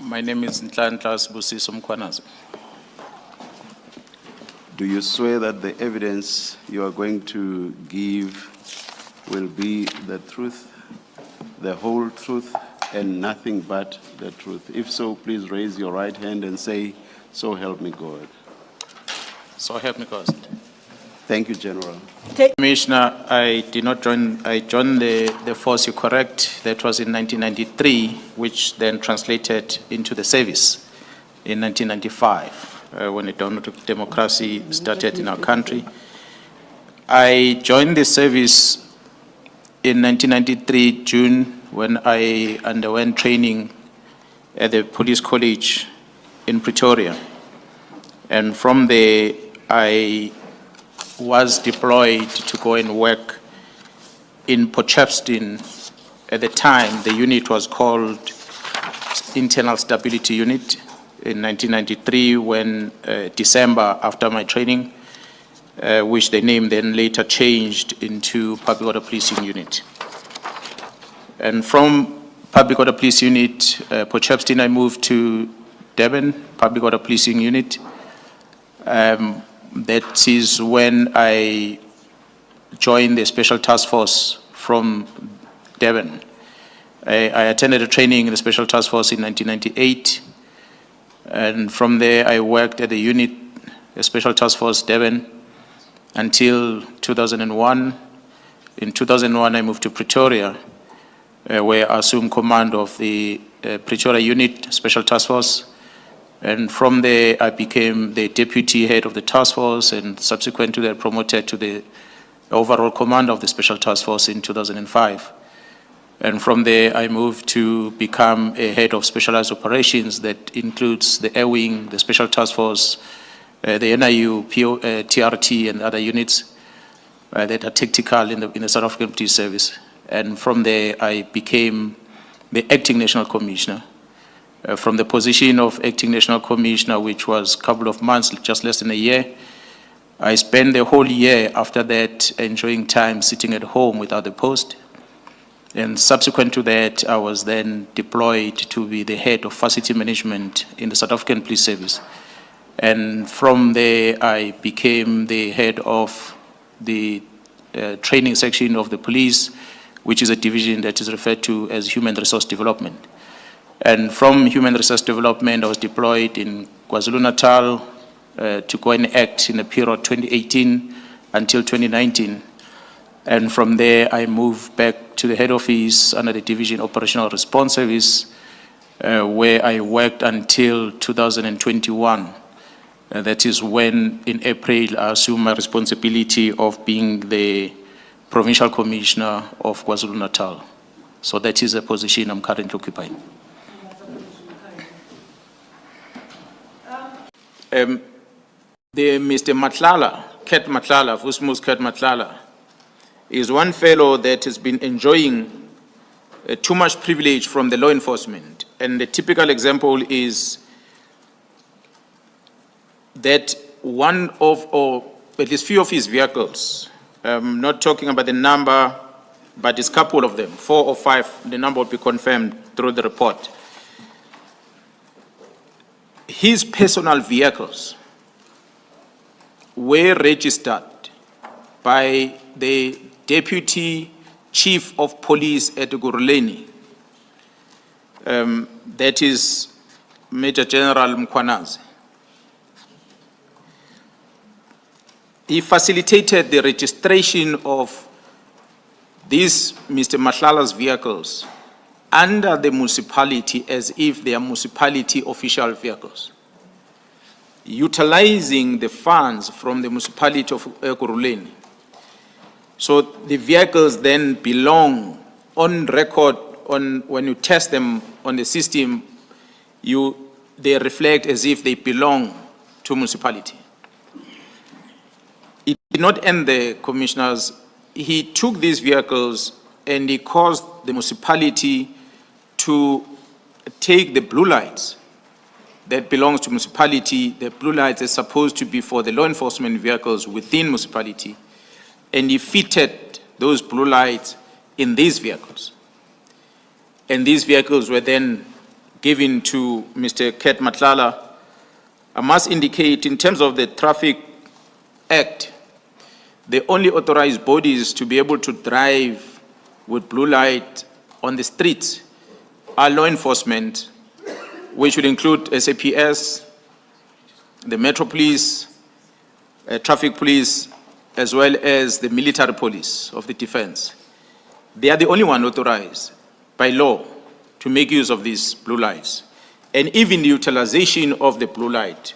My name is Nhlanhla Mkhwanazi. Do you swear that the evidence you are going to give will be the truth, the whole truth, and nothing but the truth? If so, please raise your right hand and say, "So help me God." So help me God. Thank you, General. Commissioner, I joined the force, you're correct. That was in 1993, which then translated into the service in 1995, when the democracy started in our country. I joined the service in 1993, June, when I underwent training at the police college in Pretoria. And from there, I was deployed to go and work in Potchefstroom. At the time, the unit was called Internal Stability Unit. In 1993, when December, after my training, which the name then later changed into Public Order Policing Unit. And from Public Order Policing Unit, Potchefstroom, I moved to Durban, Public Order Policing Unit. That is when I joined the Special Task Force from Durban. I attended a training in the Special Task Force in 1998. And from there, I worked at the unit, the Special Task Force Durban, until 2001. In 2001, I moved to Pretoria, where I assumed command of the Pretoria unit, Special Task Force. And from there, I became the deputy head of the task force, and subsequent to that, promoted to the overall commander of the Special Task Force in 2005. And from there, I moved to become a head of specialized operations that includes the Air Wing, the Special Task Force, the NIU, TRT, and other units that are tactical in the South African Police Service. And from there, I became the acting National Commissioner. From the position of acting National Commissioner, which was a couple of months, just less than a year, I spent the whole year after that enjoying time sitting at home without a post. And subsequent to that, I was then deployed to be the head of facility management in the South African Police Service. And from there, I became the head of the training section of the police, which is a division that is referred to as Human Resource Development. And from Human Resource Development, I was deployed in KwaZulu-Natal to go and act in the period 2018 until 2019. And from there, I moved back to the head office under the Division Operational Response Service, where I worked until 2021. That is when, in April, I assumed my responsibility of being the Provincial Commissioner of KwaZulu-Natal. So that is a position I'm currently occupying. The Mr. Matlala, Cat Matlala, Vusmus Cat Matlala, is one fellow that has been enjoying too much privilege from the law enforcement. And the typical example is that one of, or at least few of his vehicles, not talking about the number, but it's a couple of them, 4 or 5, the number will be confirmed through the report. His personal vehicles were registered by the Deputy Chief of Police at Guruleni, that is Major General Mkhwanazi. He facilitated the registration of these Mr. Matlala's vehicles under the municipality as if they are municipality official vehicles, utilizing the funds from the municipality of Guruleni. So the vehicles then belong on record, when you test them on the system, they reflect as if they belong to municipality. It did not end there, commissioners. He took these vehicles and he caused the municipality to take the blue lights that belongs to municipality. The blue lights are supposed to be for the law enforcement vehicles within municipality, and he fitted those blue lights in these vehicles. And these vehicles were then given to Mr. Ket Matlala, I must indicate in terms of the Traffic Act, the only authorized bodies to be able to drive with blue light on the streets are law enforcement, which would include SAPS, the Metro Police, Traffic Police, as well as the military police of the defense. They are the only one authorized by law to make use of these blue lights. And even the utilization of the blue light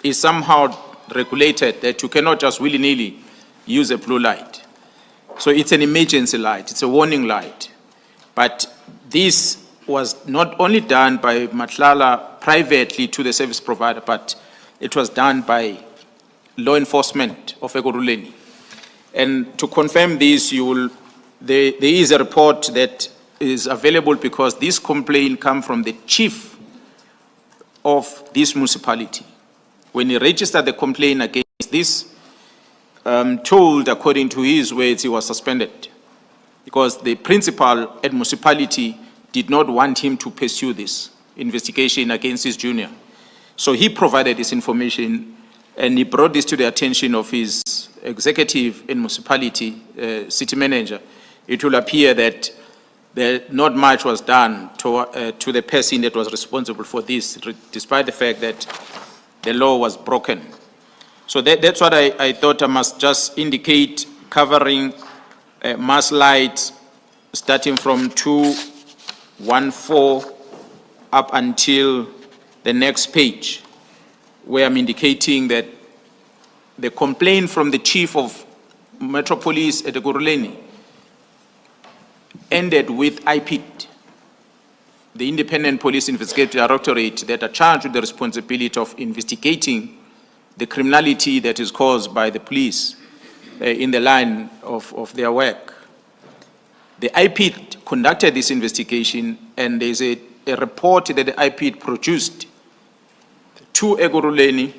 is somehow regulated, that you cannot just willy-nilly use a blue light. So it's an emergency light, it's a warning light. But this was not only done by Matlala privately to the service provider, but it was done by law enforcement of Ekurhuleni. And to confirm this, there is a report that is available, because this complaint comes from the chief of this municipality. When he registered the complaint against this, told, according to his words, he was suspended because the principal at municipality did not want him to pursue this investigation against his junior. So he provided this information, and he brought this to the attention of his executive in municipality, city manager. It will appear that not much was done to the person that was responsible for this, despite the fact that the law was broken. So that's what I thought I must just indicate, covering mass lights starting from 214 up until the next page, where I'm indicating that the complaint from the chief of Metropolis at Ekurhuleni ended with IPID, the Independent Police Investigative Directorate, that are charged with the responsibility of investigating the criminality that is caused by the police in the line of their work. The IPID conducted this investigation, and there's a report that the IPID produced to Ekurhuleni,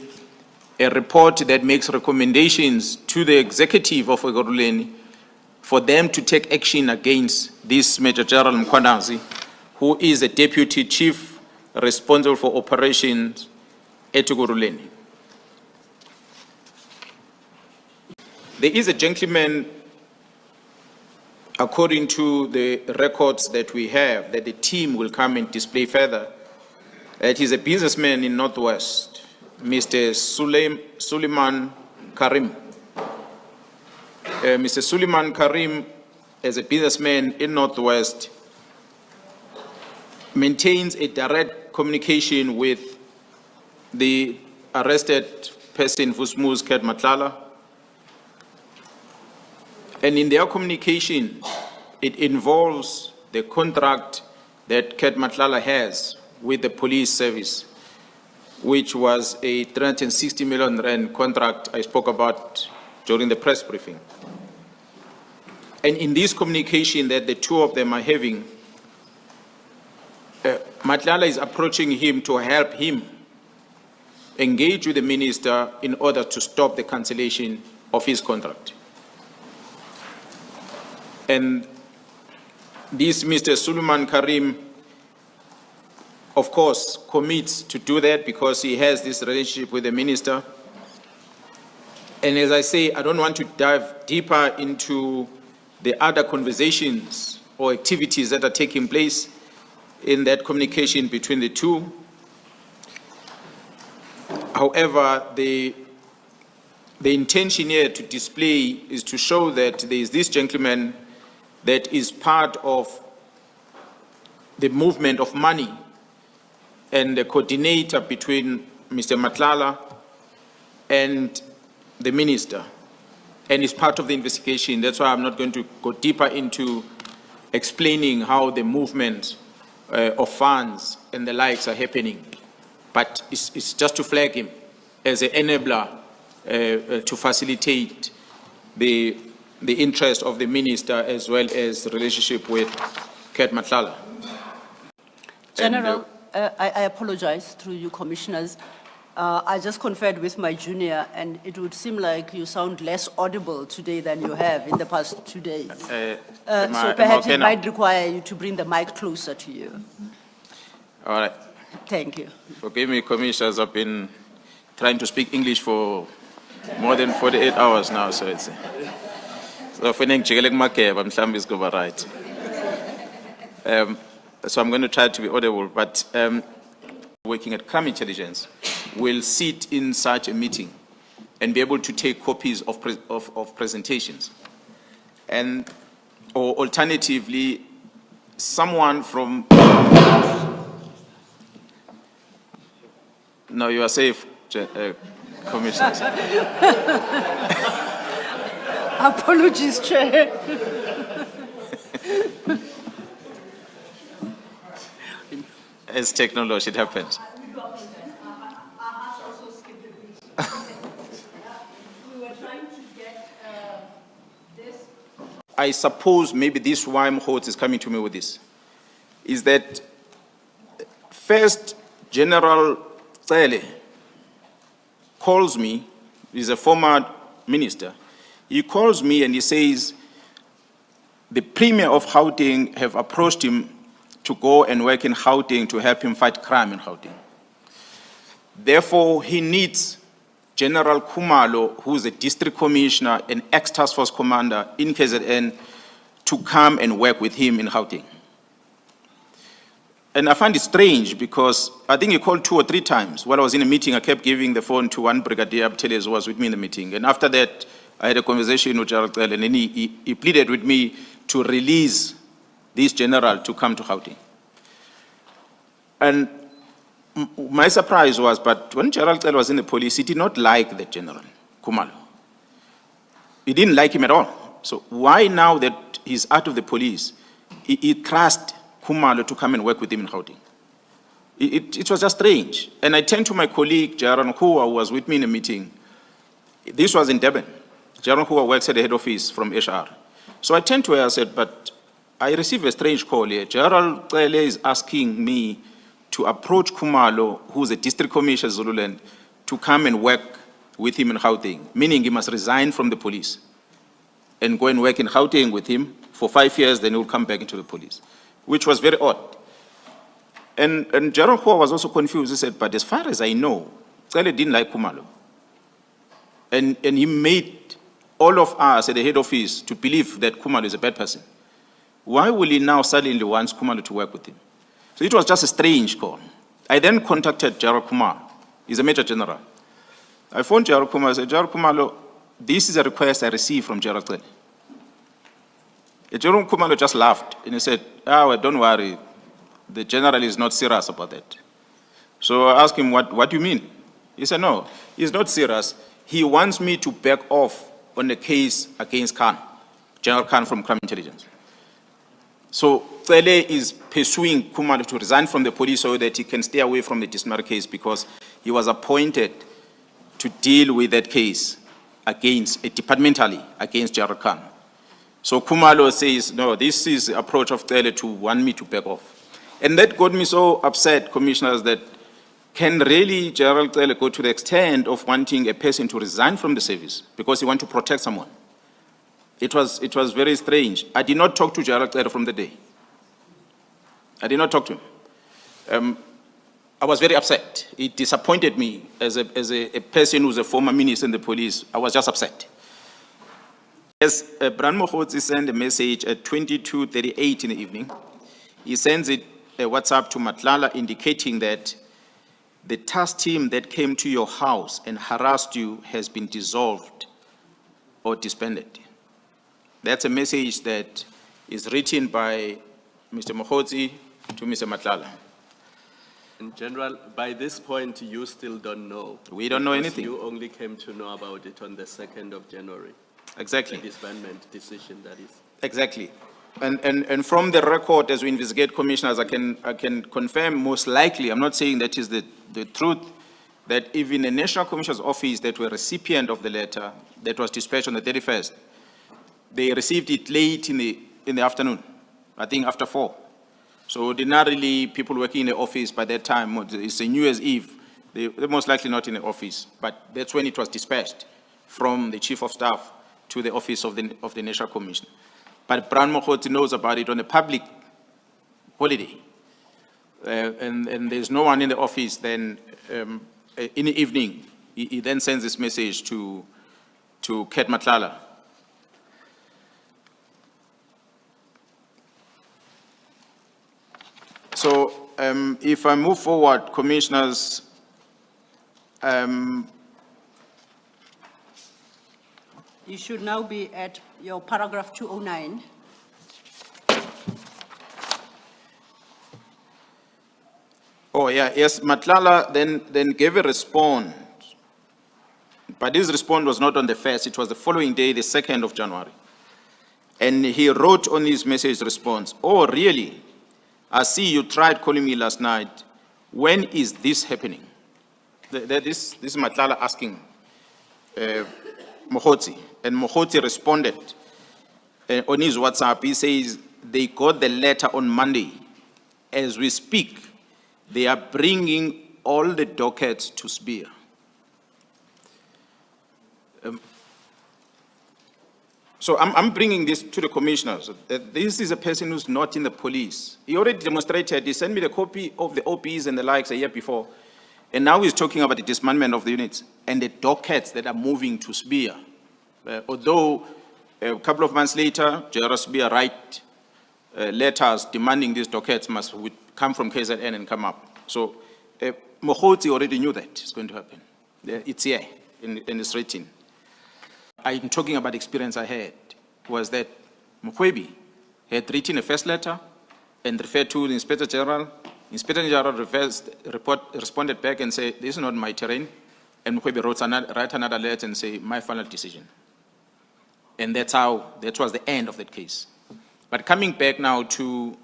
a report that makes recommendations to the executive of Ekurhuleni for them to take action against this Major General Mkhwanazi, who is a deputy chief responsible for operations at Ekurhuleni. There is a gentleman, according to the records that we have, that the team will come and display further, that he's a businessman in Northwest, Mr. Suliman Karim. Mr. Suliman Karim, as a businessman in Northwest, maintains a direct communication with the arrested person, Vusmu's Ket Matlala. And in their communication, it involves the contract that Ket Matlala has with the police service, which was a 360 million rand contract I spoke about during the press briefing. And in this communication that the two of them are having, Matlala is approaching him to help him engage with the minister in order to stop the cancellation of his contract. And this Mr. Suliman Karim, of course, commits to do that because he has this relationship with the minister. And as I say, I don't want to dive deeper into the other conversations or activities that are taking place in that communication between the two. However, the intention here to display is to show that there is this gentleman that is part of the movement of money and the coordinator between Mr. Matlala and the minister, and is part of the investigation. That's why I'm not going to go deeper into explaining how the movement of funds and the likes are happening. But it's just to flag him as an enabler to facilitate the interest of the minister as well as the relationship with Ket Matlala. General, I apologize through you, commissioners. I just conferred with my junior, and it would seem like you sound less audible today than you have in the past 2 days. So perhaps it might require you to bring the mic closer to you. All right. Thank you. Forgive me, commissioners. I've been trying to speak English for more than 48 hours now, so it's. So if I'm right. So I'm going to try to be audible, but working at Crime Intelligence will sit in such a meeting and be able to take copies of presentations. And, or alternatively, someone from, no, you are safe, commissioners. Apologies, Chair. As technology, it happens. I suppose maybe this is why Mkhwanazi is coming to me with this, is that first General Tsele calls me, he's a former minister, he calls me and he says the Premier of Gauteng have approached him to go and work in Gauteng to help him fight crime in Gauteng. Therefore, he needs General Khumalo, who is a district commissioner and ex-task force commander in KZN, to come and work with him in Gauteng. And I find it strange because I think he called 2 or 3 times. While I was in a meeting, I kept giving the phone to one brigadier who was with me in the meeting. And after that, I had a conversation with General Tsele, and then he pleaded with me to release this general to come to Gauteng. And my surprise was, but when General Tsele was in the police, he did not like the general, Khumalo. He didn't like him at all. So why now that he's out of the police, he trusts Khumalo to come and work with him in Gauteng? It was just strange. And I turned to my colleague, Jaron Hua, who was with me in a meeting. This was in Durban. Jaron Hua works at the head office from HR. So I turned to her and said, but I received a strange call here. General Tsele is asking me to approach Khumalo, who's a district commissioner in Zululand, to come and work with him in Gauteng, meaning he must resign from the police and go and work in Gauteng with him for 5 years, then he will come back into the police, which was very odd. And Jaron Hua was also confused. He said, but as far as I know, Tsele didn't like Khumalo. And he made all of us at the head office to believe that Khumalo is a bad person. Why will he now suddenly want Khumalo to work with him? So it was just a strange call. I then contacted Gerald Kumar. He's a major general. I phoned Gerald Kumar and said, Gerald Kumalo, this is a request I received from Gerald Tsele. Gerald Kumalo just laughed and he said, well, don't worry, the general is not serious about that. So I asked him, what do you mean? He said, no, he's not serious. He wants me to back off on the case against Khan, General Khan from Crime Intelligence. So Tsele is pursuing Khumalo to resign from the police so that he can stay away from the disciplinary case because he was appointed to deal with that case departmentally against General Khan. So Khumalo says, no, this is the approach of Tsele to want me to back off. And that got me so upset, commissioners, that can really General Tsele go to the extent of wanting a person to resign from the service because he wants to protect someone? It was very strange. I did not talk to General Tsele from the day. I did not talk to him. I was very upset. It disappointed me as a person who's a former minister in the police. I was just upset. Yes, Bran Mkhwanazi sent a message at 22:38 in the evening. He sends it a WhatsApp to Matlala indicating that the task team that came to your house and harassed you has been dissolved or disbanded. That's a message that is written by Mr. Mkhwanazi to Mr. Matlala. In general, by this point, you still don't know. We don't know anything. You only came to know about it on the 2nd of January. Exactly. The disbandment decision, that is. Exactly. And from the record, as we investigate, commissioners, I can confirm most likely, I'm not saying that is the truth, that even the National Commissioner's Office that were recipient of the letter that was dispatched on the 31st, they received it late in the afternoon, I think after 4. So ordinarily, people working in the office by that time, it's a New Year's Eve, they're most likely not in the office, but that's when it was dispatched from the Chief of Staff to the office of the National Commission. But Bran Mkhwanazi knows about it on a public holiday. and there's no one in the office, then in the evening, he then sends this message to Kat Matlala. So if I move forward, commissioners, You should now be at your paragraph 209. oh yeah, yes, Matlala then gave a response, but his response was not on the 1st, it was the following day, the 2nd of January. And he wrote on his message response, oh really? I see you tried calling me last night. When is this happening? This is Matlala asking Mkhwanazi, and Mkhwanazi responded on his WhatsApp. He says, they got the letter on Monday. As we speak, they are bringing all the dockets to Spear. So I'm bringing this to the commissioners. This is a person who's not in the police. He already demonstrated, he sent me the copy of the OPs and the likes a year before. And now he's talking about the disbandment of the units and the dockets that are moving to Spear. Although a couple of months later, General Spear write letters demanding these dockets would come from KZN and come up. So Mkhwanazi already knew that it's going to happen. It's here in it's written. I'm talking about experience I had, was that Mkhwanazi had written a first letter and referred to the Inspector General. Inspector General responded back and said, this is not my terrain. And Mkhwanazi wrote another letter and say, my final decision. And that was the end of that case. But coming back now to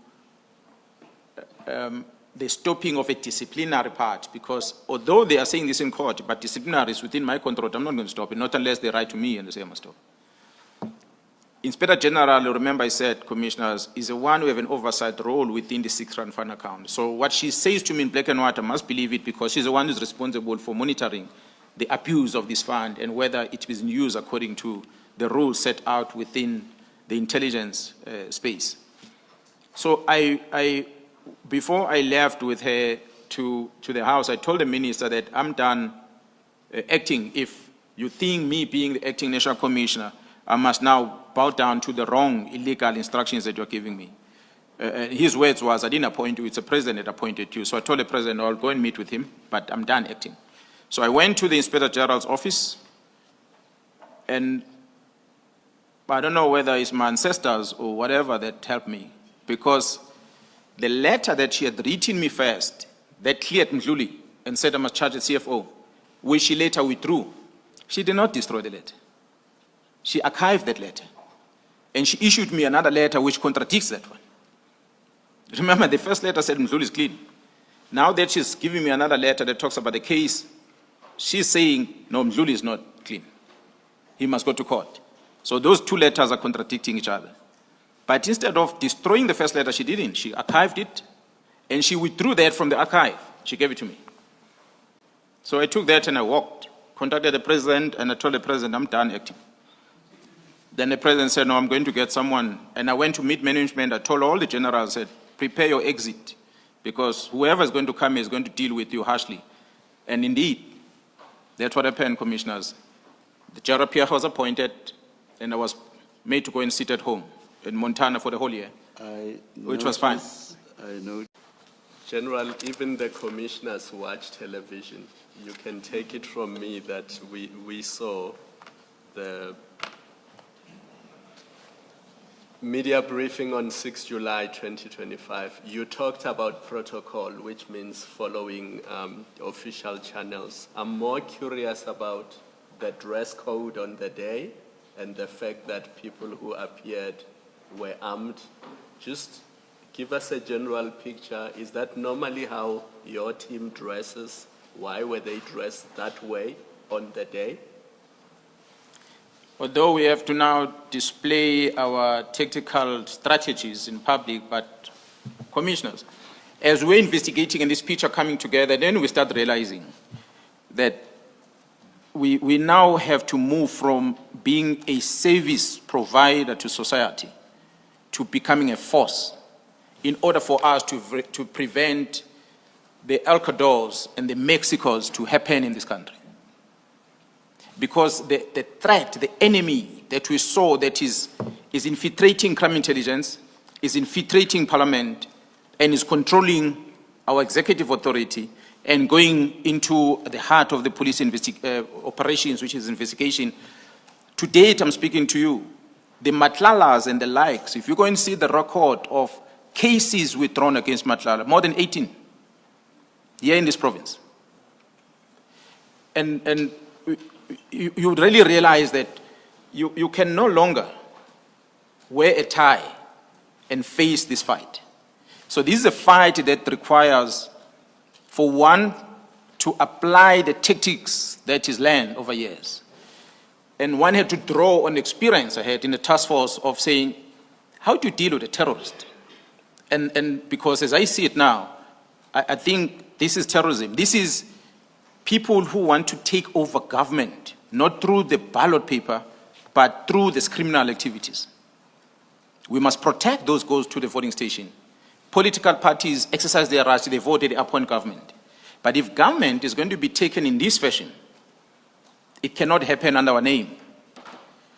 the stopping of a disciplinary part, because although they are saying this in court, but disciplinary is within my control, I'm not going to stop it, not unless they write to me and they say I must stop. Inspector General, remember I said, commissioners, is the one who have an oversight role within the 6-rand fund account. So what she says to me in black and white, I must believe it because she's the one who's responsible for monitoring the abuse of this fund and whether it is in use according to the rules set out within the intelligence space. So before I left with her to the house, I told the minister that I'm done acting. If you think me being the acting national commissioner, I must now bow down to the wrong illegal instructions that you're giving me. His words was, I didn't appoint you, it's the president that appointed you. So I told the president, I'll go and meet with him, but I'm done acting. So I went to the Inspector General's office, and I don't know whether it's my ancestors or whatever that helped me, because the letter that she had written me first, that cleared Nhlanhla and said I must charge the CFO, which she later withdrew, she did not destroy the letter. She archived that letter. And she issued me another letter which contradicts that one. Remember, the first letter said Nhlanhla is clean. Now that she's giving me another letter that talks about the case, she's saying, no, Nhlanhla is not clean. He must go to court. So those two letters are contradicting each other. But instead of destroying the first letter, she didn't. She archived it, and she withdrew that from the archive. She gave it to me. So I took that and I walked, contacted the president, and I told the president, I'm done acting. Then the president said, no, I'm going to get someone. And I went to meet management. I told all the generals, I said, prepare your exit, because whoever is going to come is going to deal with you harshly. And indeed, that's what happened, commissioners. The General Pierre was appointed, and I was made to go and sit at home in Montana for the whole year, which was fine. I know. General, even the commissioners watch television. You can take it from me that we saw the media briefing on 6 July 2025. You talked about protocol, which means following official channels. I'm more curious about the dress code on the day and the fact that people who appeared were armed. Just give us a general picture. Is that normally how your team dresses? Why were they dressed that way on the day? Although we have to now display our tactical strategies in public, but commissioners, as we're investigating and this picture coming together, then we start realizing that we now have to move from being a service provider to society to becoming a force in order for us to prevent the El Cadors and the Mexicos to happen in this country. Because the threat, the enemy that we saw that is infiltrating crime intelligence, is infiltrating parliament, and is controlling our executive authority and going into the heart of the police operations, which is investigation. To date, I'm speaking to you, the Matlalas and the likes, if you go and see the record of cases withdrawn against Matlala, more than 18 here in this province. And you really realize that you can no longer wear a tie and face this fight. So this is a fight that requires, for one, to apply the tactics that is learned over years. And one had to draw on experience I had in the task force of saying, how do you deal with a terrorist? And because as I see it now, I think this is terrorism. This is people who want to take over government, not through the ballot paper, but through these criminal activities. We must protect those goes to the voting station. Political parties exercise their rights, they vote, they appoint government. But if government is going to be taken in this fashion, it cannot happen under our name.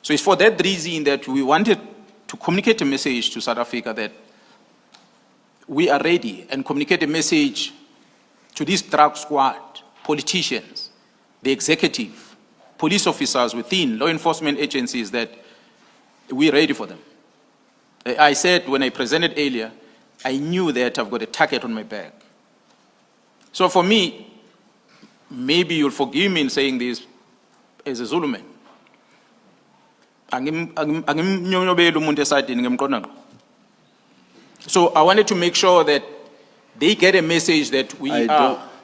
So it's for that reason that we wanted to communicate a message to South Africa that we are ready, and communicate a message to this drug squad, politicians, the executive, police officers within law enforcement agencies, that we're ready for them. I said when I presented earlier, I knew that I've got a target on my back. So for me, maybe you'll forgive me in saying this as a Zulu man. So I wanted to make sure that they get a message that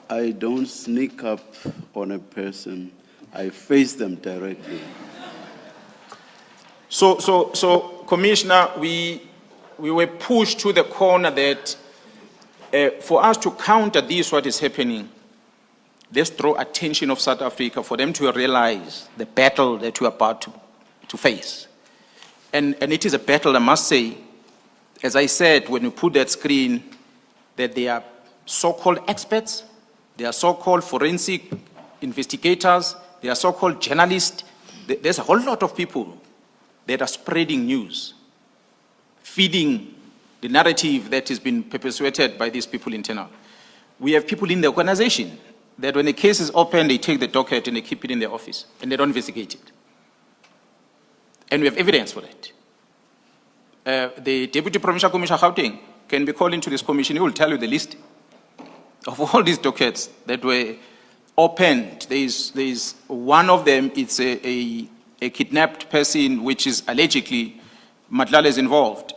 I don't sneak up on a person. I face them directly. So Commissioner, we were pushed to the corner that for us to counter this, what is happening, let's draw attention of South Africa for them to realize the battle that we're about to face. And it is a battle, I must say, as I said, when we put that screen, that they are so-called experts, they are so-called forensic investigators, they are so-called journalists. There's a whole lot of people that are spreading news, feeding the narrative that has been perpetuated by these people internal. We have people in the organization that when a case is open, they take the docket and they keep it in their office and they don't investigate it. And we have evidence for that. The Deputy Provincial Commissioner Gauteng can be called into this commission. He will tell you the list of all these dockets that were opened. There is one of them, it's a kidnapped person which is allegedly Matlala is involved.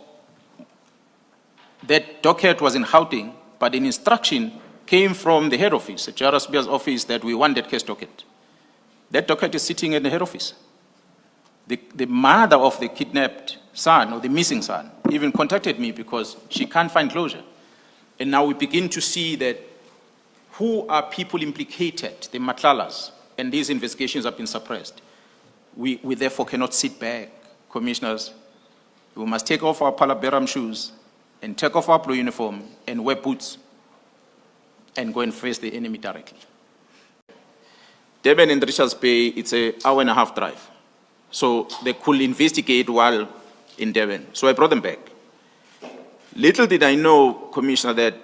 That docket was in Gauteng, but an instruction came from the head office, the JRSB's office, that we want that case docket. That docket is sitting in the head office. The mother of the kidnapped son, or the missing son, even contacted me because she can't find closure. And now we begin to see that who are people implicated, the Matlalas, and these investigations have been suppressed. We therefore cannot sit back, commissioners. We must take off our palaberam shoes and take off our blue uniform and wear boots and go and face the enemy directly. Durban and Richards Bay, it's an hour-and-a-half drive. So they could investigate while in Durban. So I brought them back. Little did I know, Commissioner, that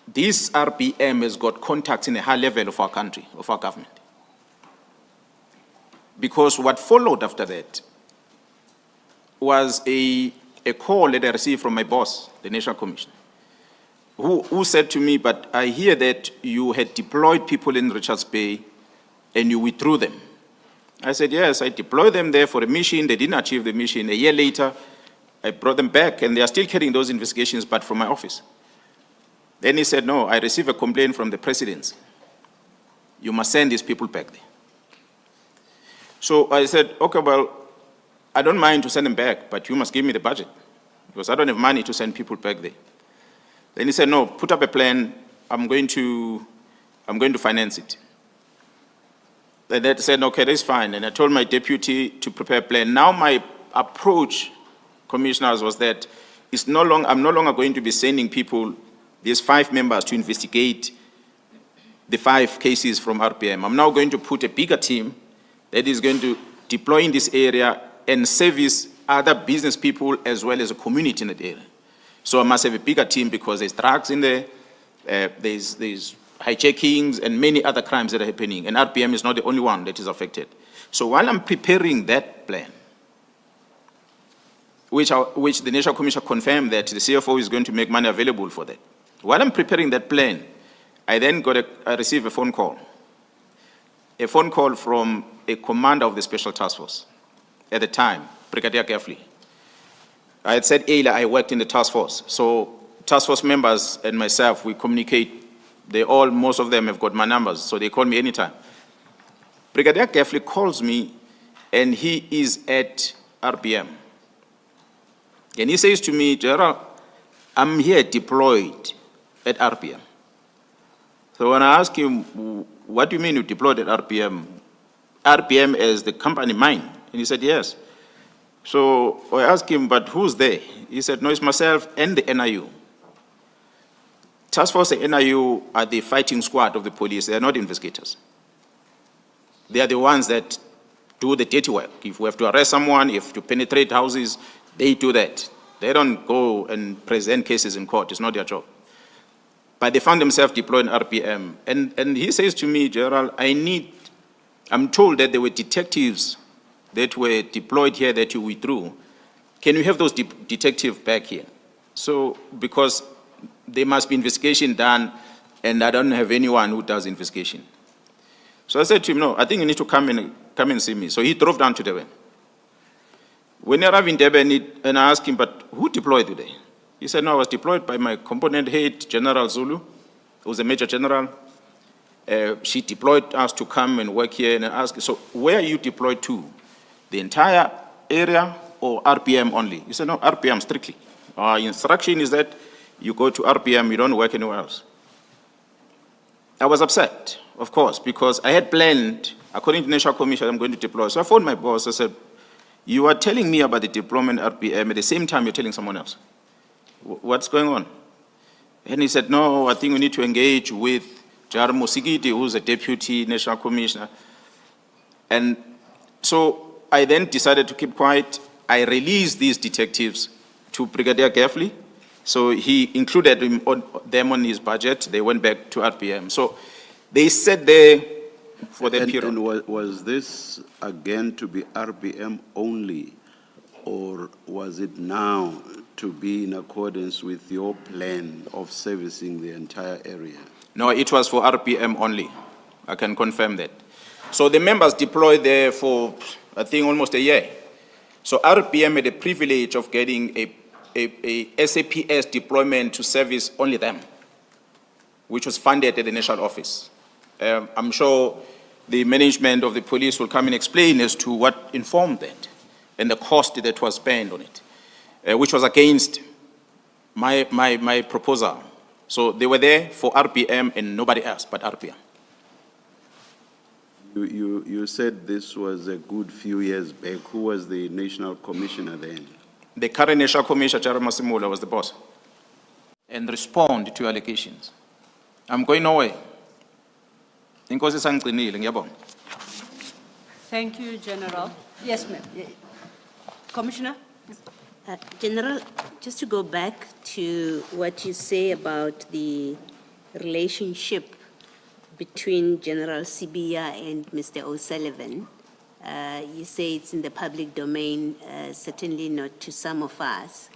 this RPM has got contacts in a high level of our country, of our government. Because what followed after that was a call that I received from my boss, the National Commissioner, who said to me, but I hear that you had deployed people in Richards Bay and you withdrew them. I said, yes, I deployed them there for a mission. They didn't achieve the mission. A year later, I brought them back, and they are still carrying those investigations, but from my office. Then he said, no, I received a complaint from the presidency. You must send these people back there. So I said, okay, well, I don't mind to send them back, but you must give me the budget, because I don't have money to send people back there. Then he said, no, put up a plan. I'm going to finance it. Then they said, okay, that's fine. And I told my deputy to prepare a plan. Now my approach, commissioners, was that I'm no longer going to be sending people these 5 members to investigate the 5 cases from RPM. I'm now going to put a bigger team that is going to deploy in this area and service other business people as well as a community in that area. So I must have a bigger team because there's drugs in there, there's hijackings and many other crimes that are happening, and RPM is not the only one that is affected. So while I'm preparing that plan, which the National Commission confirmed that the CFO is going to make money available for that. While I'm preparing that plan, I then I received a phone call from a commander of the Special Task Force at the time, Brigadier Gafley. I had said earlier I worked in the task force, so task force members and myself, we communicate. Most of them have got my numbers, so they call me anytime. Brigadier Gafley calls me, and he is at RPM. And he says to me, General, I'm here deployed at RPM. So when I ask him, what do you mean you deployed at RPM? RPM as the company mine? And he said, yes. So I asked him, but who's there? He said, no, it's myself and the NIU. Task Force and NIU are the fighting squad of the police. They are not investigators. They are the ones that do the dirty work. If we have to arrest someone, if to penetrate houses, they do that. They don't go and present cases in court. It's not their job. But they found themselves deployed in RPM. And he says to me, General, I'm told that there were detectives that were deployed here that you withdrew. Can you have those detectives back here? So, because there must be investigation done, and I don't have anyone who does investigation. So I said to him, no, I think you need to come and see me. So he drove down to Durban. When he arrived in Durban, and I asked him, but who deployed today? He said, no, I was deployed by my component head, General Zulu, who was a major general. She deployed us to come and work here, and I asked, so where are you deployed to? The entire area or RPM only? He said, no, RPM strictly. Our instruction is that you go to RPM, you don't work anywhere else. I was upset, of course, because I had planned, according to National Commission, I'm going to deploy. So I phoned my boss, I said, you are telling me about the deployment RPM, at the same time you're telling someone else. What's going on? And he said, no, I think we need to engage with Jar Musigidi, who's a deputy national commissioner. And so I then decided to keep quiet. I released these detectives to Brigadier Gafley. So he included them on his budget. They went back to RPM. So they sat there for that period. And was this again to be RPM only, or was it now to be in accordance with your plan of servicing the entire area? No, it was for RPM only. I can confirm that. So the members deployed there for, I think, almost a year. So RPM had the privilege of getting a SAPS deployment to service only them, which was funded at the national office. I'm sure the management of the police will come and explain as to what informed that and the cost that was spent on it, which was against my proposal. So they were there for RPM and nobody else but RPM. You said this was a good few years back. Who was the national commissioner then? The current national commissioner, Karim was the boss. And respond to allegations. I'm going nowhere. Thank you, General. Yes, ma'am. Commissioner? General, just to go back to what you say about the relationship between General Sibiya and Mr. O'Sullivan, you say it's in the public domain, certainly not to some of us.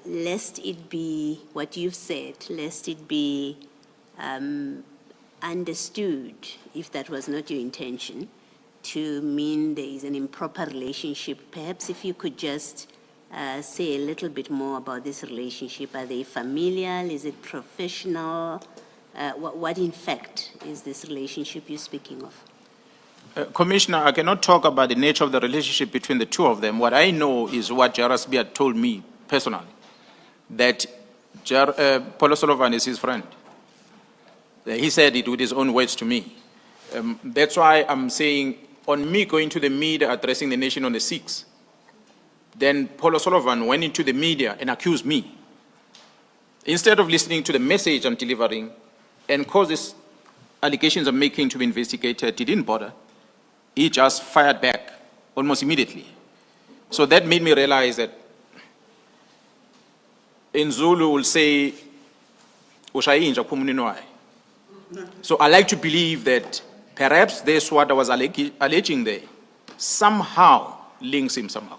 Lest it be what you've said, lest it be understood, if that was not your intention, to mean there is an improper relationship. Perhaps if you could just say a little bit more about this relationship. Are they familial? Is it professional? What in fact is this relationship you're speaking of? Commissioner, I cannot talk about the nature of the relationship between the two of them. What I know is what Jarasbia told me personally, that Paulo Sullivan is his friend. He said it with his own words to me. That's why I'm saying, on me going to the media addressing the nation on the 6th, then Paulo Sullivan went into the media and accused me. instead of listening to the message I'm delivering and cause these allegations I'm making to be investigated, he didn't bother. He just fired back almost immediately. So that made me realize that in Zulu will say, "Ushayinja kumuninoai." So I like to believe that perhaps this what I was alleging there somehow links him somehow.